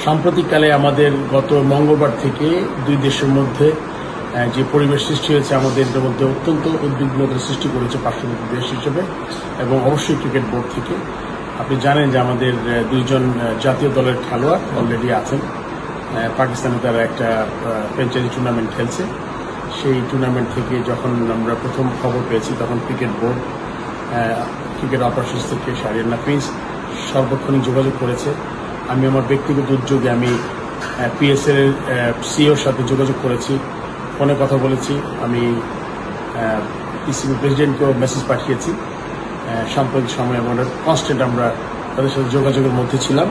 সাম্প্রতিককালে আমাদের গত মঙ্গলবার থেকে দুই দেশের মধ্যে যে পরিবেশ সৃষ্টি হয়েছে আমাদের মধ্যে অত্যন্ত উদ্বিগ্নতা সৃষ্টি করেছে পার্শ্ববর্তী দেশ হিসেবে এবং অবশ্যই ক্রিকেট বোর্ড থেকে। আপনি জানেন যে আমাদের দুইজন জাতীয় দলের খেলোয়াড় অলরেডি আছেন পাকিস্তানে, তারা একটা ফ্র্যাঞ্চাইজি টুর্নামেন্ট খেলছে। সেই টুর্নামেন্ট থেকে যখন আমরা প্রথম খবর পেয়েছি তখন ক্রিকেট বোর্ড ক্রিকেট অপারেশনস থেকে শাহরিয়ার প্রিন্স সর্বক্ষণিক যোগাযোগ করেছে। আমি আমার ব্যক্তিগত উদ্যোগে আমি পিএসএল এর সিইওর সাথে যোগাযোগ করেছি, ফোনে কথা বলেছি, আমি পিসিবি প্রেসিডেন্টকেও মেসেজ পাঠিয়েছি। সাম্প্রতিক সময়ে আমাদের কনস্ট্যান্ট আমরা তাদের সাথে যোগাযোগের মধ্যে ছিলাম।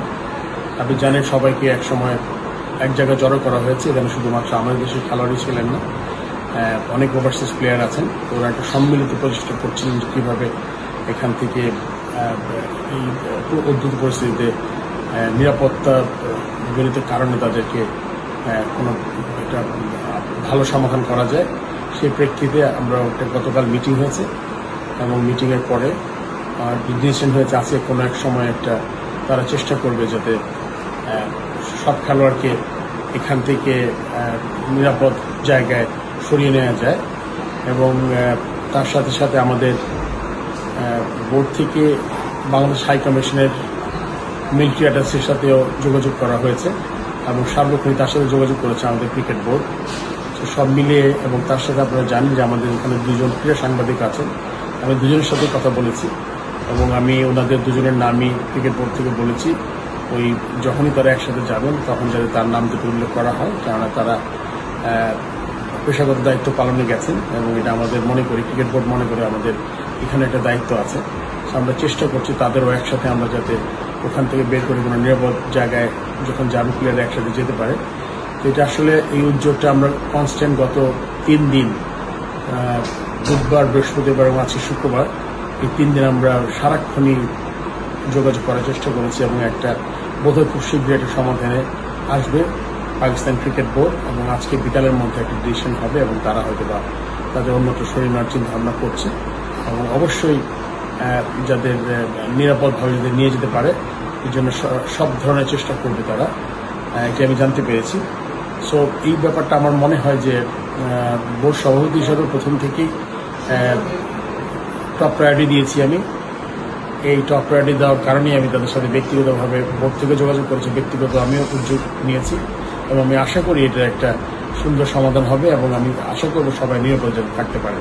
আপনি জানেন সবাইকে এক সময় এক জায়গায় জড়ো করা হয়েছে, এখানে শুধুমাত্র আমাদের দেশের খেলোয়াড়ই ছিলেন না, অনেক ওভারসিজ প্লেয়ার আছেন। ওরা একটা সম্মিলিত প্রচেষ্টা করছিলেন যে কীভাবে এখান থেকে এই উদ্ভূত পরিস্থিতিতে নিরাপত্তা জনিত কারণে তাদেরকে কোনো একটা ভালো সমাধান করা যায়। সেই প্রেক্ষিতে আমরা একটা গতকাল মিটিং হয়েছে এবং মিটিংয়ের পরে ডিসিশন হয়েছে আজকে কোনো এক সময় একটা তারা চেষ্টা করবে যাতে সব খেলোয়াড়কে এখান থেকে নিরাপদ জায়গায় সরিয়ে নেওয়া যায়। এবং তার সাথে সাথে আমাদের বোর্ড থেকে বাংলাদেশ হাই কমিশনের মিলিটারি অ্যাটাচের সাথেও যোগাযোগ করা হয়েছে এবং সার্বক্ষণিক তার সাথে যোগাযোগ করেছে আমাদের ক্রিকেট বোর্ড। তো সব মিলিয়ে এবং তার সাথে আপনারা জানেন যে আমাদের এখানে দুজন ক্রীড়া সাংবাদিক আছেন, আমি দুজনের সাথে কথা বলেছি এবং আমি ওনাদের দুজনের নামই ক্রিকেট বোর্ড থেকে বলেছি ওই যখনই তারা একসাথে যাবেন তখন যাতে তার নাম দুটো উল্লেখ করা হয়, কেননা তারা পেশাগত দায়িত্ব পালনে গেছেন এবং এটা আমাদের মনে করি ক্রিকেট বোর্ড মনে করে আমাদের এখানে একটা দায়িত্ব আছে। আমরা চেষ্টা করছি তাদেরও একসাথে আমরা যাতে ওখান থেকে বের করে কোনো নিরাপদ জায়গায় যখন যাবে প্লেয়ার একসাথে যেতে পারে। তো এটা আসলে এই উদ্যোগটা আমরা কনস্ট্যান্ট গত 3 দিন বুধবার, বৃহস্পতিবার এবং আজকে শুক্রবার, এই 3 দিন আমরা সারাক্ষণই যোগাযোগ করার চেষ্টা করেছি এবং একটা বোধহয় খুব শীঘ্রই একটা সমাধানে আসবে পাকিস্তান ক্রিকেট বোর্ড এবং আজকে বিকালের মধ্যে একটা ডিসিশন হবে এবং তারা হয়তো বা তাদের অন্যত্র সরিয়ে নেওয়ার চিন্তা ভাবনা করছে এবং অবশ্যই যাদের নিরাপদভাবে যদি নিয়ে যেতে পারে এই জন্য সব ধরনের চেষ্টা করবে তারা, এটা আমি জানতে পেরেছি। সো এই ব্যাপারটা আমার মনে হয় যে বোর্ড সভাপতি হিসাবে প্রথম থেকেই টপ প্রায়োরিটি দিয়েছি আমি। এই টপ প্রায়োরিটি দেওয়ার কারণেই আমি তাদের সাথে ব্যক্তিগতভাবে বোর্ড থেকে যোগাযোগ করেছি, ব্যক্তিগত আমিও উদ্যোগ নিয়েছি এবং আমি আশা করি এটা একটা সুন্দর সমাধান হবে এবং আমি আশা করব সবাই নিরাপদে থাকতে পারে।